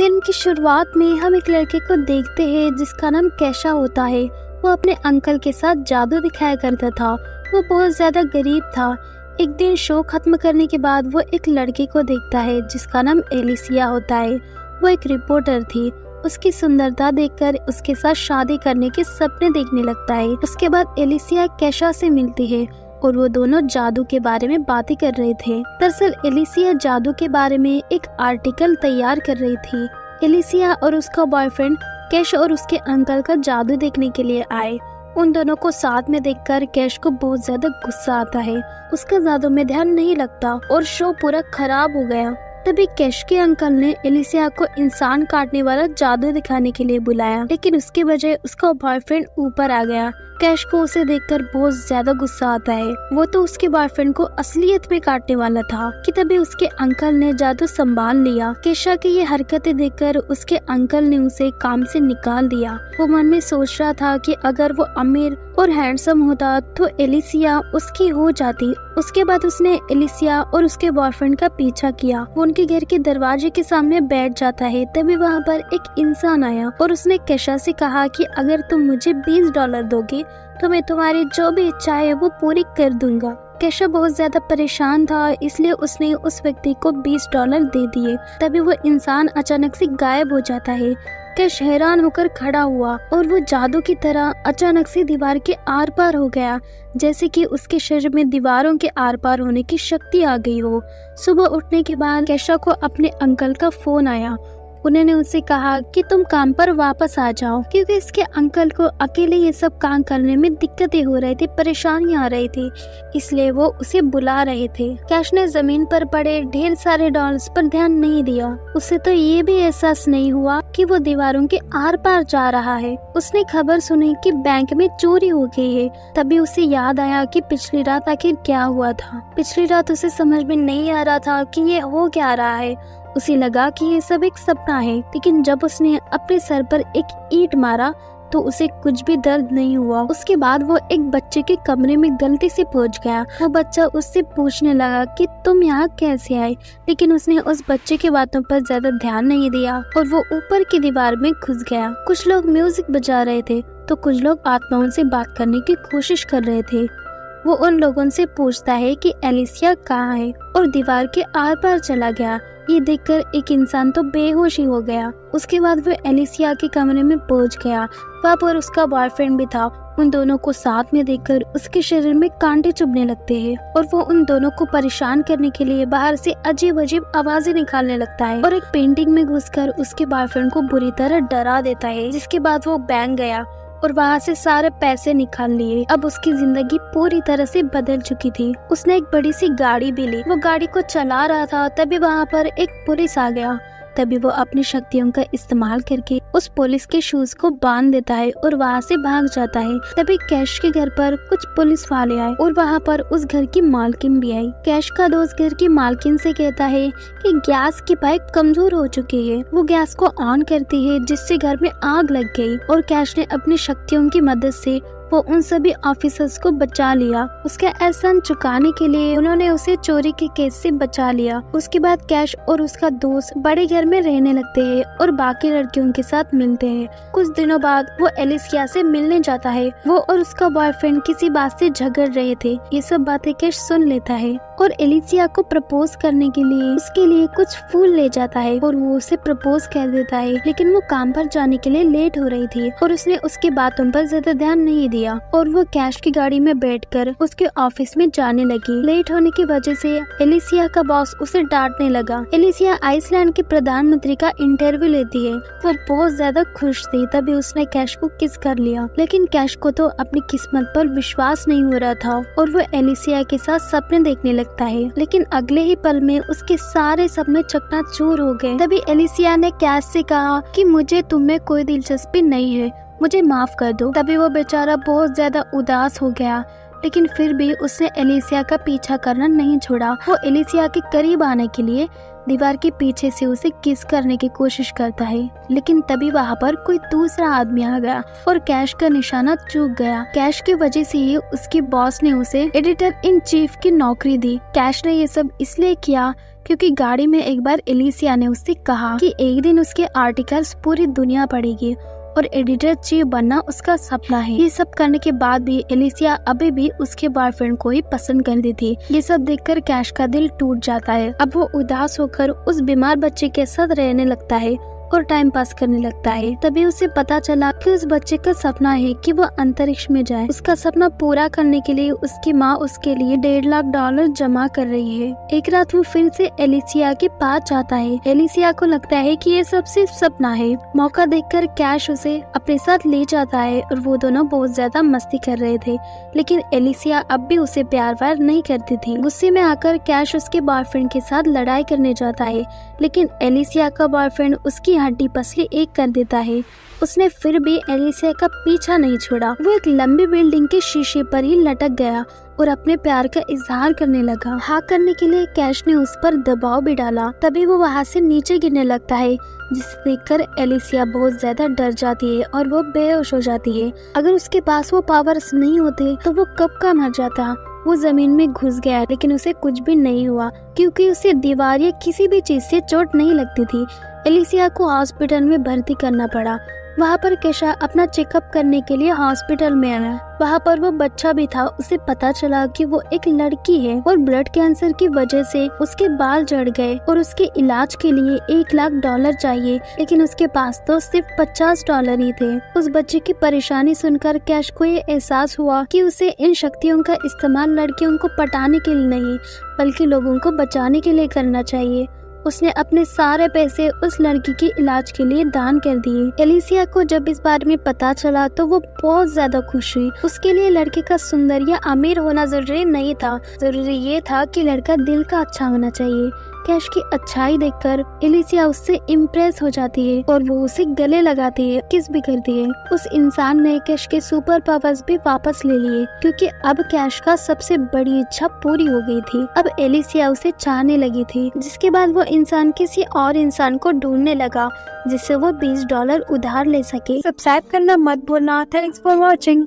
Film की शुरुआत में हम एक लड़के को देखते हैं जिसका नाम कैशा होता है। वो अपने अंकल के साथ जादू दिखाया करता था। वो बहुत ज्यादा गरीब था। एक दिन शो खत्म करने के बाद वो एक लड़के को देखता है जिसका नाम एलिसिया होता है। वो एक रिपोर्टर थी। उसकी सुंदरता देखकर उसके साथ शादी करने के सपने देखने लगता है। उसके बाद एलिसिया कैशा से मिलती है और वो दोनों जादू के बारे में बातें कर रहे थे। दरअसल एलिसिया जादू के बारे में एक आर्टिकल तैयार कर रही थी। एलिसिया और उसका बॉयफ्रेंड कैश और उसके अंकल का जादू देखने के लिए आए। उन दोनों को साथ में देखकर कैश को बहुत ज्यादा गुस्सा आता है। उसका जादू में ध्यान नहीं लगता और शो पूरा खराब हो गया। तभी कैश के अंकल ने एलिसिया को इंसान काटने वाला जादू दिखाने के लिए बुलाया, लेकिन उसके बजाय उसका बॉयफ्रेंड ऊपर आ गया। कैश को उसे देखकर बहुत ज्यादा गुस्सा आता है। वो तो उसके बॉयफ्रेंड को असलियत में काटने वाला था कि तभी उसके अंकल ने जादू संभाल लिया। कैशा की ये हरकतें देखकर उसके अंकल ने उसे काम से निकाल दिया। वो मन में सोच रहा था कि अगर वो अमीर और हैंडसम होता तो एलिसिया उसकी हो जाती। उसके बाद उसने एलिसिया और उसके बॉयफ्रेंड का पीछा किया। वो उनके घर के दरवाजे के सामने बैठ जाता है। तभी वहाँ पर एक इंसान आया और उसने कैशा से कहा कि अगर तुम मुझे $20 दोगे तो मैं तुम्हारी जो भी इच्छा है वो पूरी कर दूंगा। कैशा बहुत ज्यादा परेशान था, इसलिए उसने उस व्यक्ति को $20 दे दिए। तभी वो इंसान अचानक से गायब हो जाता है। कैश हैरान होकर खड़ा हुआ और वो जादू की तरह अचानक से दीवार के आर पार हो गया, जैसे कि उसके शरीर में दीवारों के आर पार होने की शक्ति आ गई हो। सुबह उठने के बाद कैशा को अपने अंकल का फोन आया। उन्होंने उससे कहा कि तुम काम पर वापस आ जाओ, क्योंकि इसके अंकल को अकेले ये सब काम करने में दिक्कतें हो रही थी, परेशानियां आ रही थी, इसलिए वो उसे बुला रहे थे। कैश ने जमीन पर पड़े ढेर सारे डॉलर्स पर ध्यान नहीं दिया। उसे तो ये भी एहसास नहीं हुआ कि वो दीवारों के आर पार जा रहा है। उसने खबर सुनी कि बैंक में चोरी हो गई है। तभी उसे याद आया कि पिछली रात आखिर क्या हुआ था। पिछली रात उसे समझ में नहीं आ रहा था कि ये हो क्या रहा है। उसे लगा कि ये सब एक सपना है, लेकिन जब उसने अपने सर पर एक ईंट मारा तो उसे कुछ भी दर्द नहीं हुआ। उसके बाद वो एक बच्चे के कमरे में गलती से पहुंच गया। वो बच्चा उससे पूछने लगा कि तुम यहाँ कैसे आए, लेकिन उसने उस बच्चे की बातों पर ज्यादा ध्यान नहीं दिया और वो ऊपर की दीवार में घुस गया। कुछ लोग म्यूजिक बजा रहे थे तो कुछ लोग आत्माओं से बात करने की कोशिश कर रहे थे। वो उन लोगों से पूछता है कि एलिसिया कहाँ है और दीवार के आर पार चला गया। ये देखकर एक इंसान तो बेहोश ही हो गया। उसके बाद वो एलिसिया के कमरे में पहुंच गया। वहाँ पर उसका बॉयफ्रेंड भी था। उन दोनों को साथ में देखकर उसके शरीर में कांटे चुभने लगते हैं और वो उन दोनों को परेशान करने के लिए बाहर से अजीब अजीब आवाजें निकालने लगता है और एक पेंटिंग में घुसकर उसके बॉयफ्रेंड को बुरी तरह डरा देता है। जिसके बाद वो बैंक गया और वहाँ से सारे पैसे निकाल लिए। अब उसकी जिंदगी पूरी तरह से बदल चुकी थी। उसने एक बड़ी सी गाड़ी भी ली। वो गाड़ी को चला रहा था, तभी वहाँ पर एक पुलिस आ गया। तभी वो अपनी शक्तियों का इस्तेमाल करके उस पुलिस के शूज को बांध देता है और वहाँ से भाग जाता है। तभी कैश के घर पर कुछ पुलिस वाले आए और वहाँ पर उस घर की मालकिन भी आई। कैश का दोस्त घर की मालकिन से कहता है कि गैस की पाइप कमजोर हो चुकी है। वो गैस को ऑन करती है जिससे घर में आग लग गई और कैश ने अपनी शक्तियों की मदद से वो उन सभी ऑफिसर्स को बचा लिया। उसका एहसान चुकाने के लिए उन्होंने उसे चोरी के केस से बचा लिया। उसके बाद कैश और उसका दोस्त बड़े घर में रहने लगते हैं और बाकी लड़कियों के साथ मिलते हैं। कुछ दिनों बाद वो एलिसिया से मिलने जाता है। वो और उसका बॉयफ्रेंड किसी बात से झगड़ रहे थे। ये सब बातें कैश सुन लेता है और एलिसिया को प्रपोज करने के लिए उसके लिए कुछ फूल ले जाता है और वो उसे प्रपोज कर देता है, लेकिन वो काम पर जाने के लिए लेट हो रही थी और उसने उसकी बातों पर ज्यादा ध्यान नहीं दिया और वो कैश की गाड़ी में बैठकर उसके ऑफिस में जाने लगी। लेट होने की वजह से एलिसिया का बॉस उसे डांटने लगा। एलिसिया आइसलैंड के प्रधानमंत्री का इंटरव्यू लेती है। वो बहुत ज्यादा खुश थी। तभी उसने कैश को किस कर लिया, लेकिन कैश को तो अपनी किस्मत पर विश्वास नहीं हो रहा था और वो एलिसिया के साथ सपने देखने लगता है। लेकिन अगले ही पल में उसके सारे सपने चकनाचूर हो गए। तभी एलिसिया ने कैश से कहा कि मुझे तुम्हें कोई दिलचस्पी नहीं है, मुझे माफ कर दो। तभी वो बेचारा बहुत ज्यादा उदास हो गया, लेकिन फिर भी उसने एलिसिया का पीछा करना नहीं छोड़ा। वो एलिसिया के करीब आने के लिए दीवार के पीछे से उसे किस करने की कोशिश करता है, लेकिन तभी वहाँ पर कोई दूसरा आदमी आ गया और कैश का निशाना चूक गया। कैश की वजह से ही उसके बॉस ने उसे एडिटर इन चीफ की नौकरी दी। कैश ने ये सब इसलिए किया क्योंकि गाड़ी में एक बार एलिसिया ने उससे कहा कि एक दिन उसके आर्टिकल्स पूरी दुनिया पढ़ेगी और एडिटर चीफ बनना उसका सपना है। ये सब करने के बाद भी एलिसिया अभी भी उसके बॉयफ्रेंड को ही पसंद करती थी। ये सब देखकर कैश का दिल टूट जाता है। अब वो उदास होकर उस बीमार बच्चे के साथ रहने लगता है और टाइम पास करने लगता है। तभी उसे पता चला कि उस बच्चे का सपना है कि वो अंतरिक्ष में जाए। उसका सपना पूरा करने के लिए उसकी माँ उसके लिए $1.5 लाख जमा कर रही है। एक रात वो फिर से एलिसिया के पास जाता है। एलिसिया को लगता है कि ये सब सिर्फ सपना है। मौका देखकर कैश उसे अपने साथ ले जाता है और वो दोनों बहुत ज्यादा मस्ती कर रहे थे, लेकिन एलिसिया अब भी उसे प्यार वार नहीं करती थी। गुस्से में आकर कैश उसके बॉयफ्रेंड के साथ लड़ाई करने जाता है, लेकिन एलिसिया का बॉयफ्रेंड उसकी हड्डी पसली एक कर देता है। उसने फिर भी एलिसिया का पीछा नहीं छोड़ा। वो एक लंबी बिल्डिंग के शीशे पर ही लटक गया और अपने प्यार का इजहार करने लगा। हाँ करने के लिए कैश ने उस पर दबाव भी डाला। तभी वो वहाँ से नीचे गिरने लगता है, जिसे देखकर एलिसिया बहुत ज्यादा डर जाती है और वो बेहोश हो जाती है। अगर उसके पास वो पावर्स नहीं होते तो वो कब का मर जाता। वो जमीन में घुस गया, लेकिन उसे कुछ भी नहीं हुआ क्योंकि उसे दीवार या किसी भी चीज से चोट नहीं लगती थी। एलिसिया को हॉस्पिटल में भर्ती करना पड़ा। वहाँ पर केशा अपना चेकअप करने के लिए हॉस्पिटल में आया। वहाँ पर वो बच्चा भी था। उसे पता चला कि वो एक लड़की है और ब्लड कैंसर की वजह से उसके बाल झड़ गए और उसके इलाज के लिए $1 लाख चाहिए, लेकिन उसके पास तो सिर्फ $50 ही थे। उस बच्चे की परेशानी सुनकर कैश को ये एहसास हुआ कि उसे इन शक्तियों का इस्तेमाल लड़कियों को पटाने के लिए नहीं, बल्कि लोगों को बचाने के लिए करना चाहिए। उसने अपने सारे पैसे उस लड़की के इलाज के लिए दान कर दिए। एलिसिया को जब इस बारे में पता चला तो वो बहुत ज्यादा खुश हुई। उसके लिए लड़के का सुंदर या अमीर होना जरूरी नहीं था, जरूरी ये था कि लड़का दिल का अच्छा होना चाहिए। कैश की अच्छाई देखकर एलिसिया उससे इम्प्रेस हो जाती है और वो उसे गले लगाती है, किस भी करती है। उस इंसान ने कैश के सुपर पावर्स भी वापस ले लिए, क्योंकि अब कैश का सबसे बड़ी इच्छा पूरी हो गई थी। अब एलिसिया उसे चाहने लगी थी, जिसके बाद वो इंसान किसी और इंसान को ढूंढने लगा जिससे वो $20 उधार ले सके। सब्सक्राइब करना मत भूलना। Thanks for watching.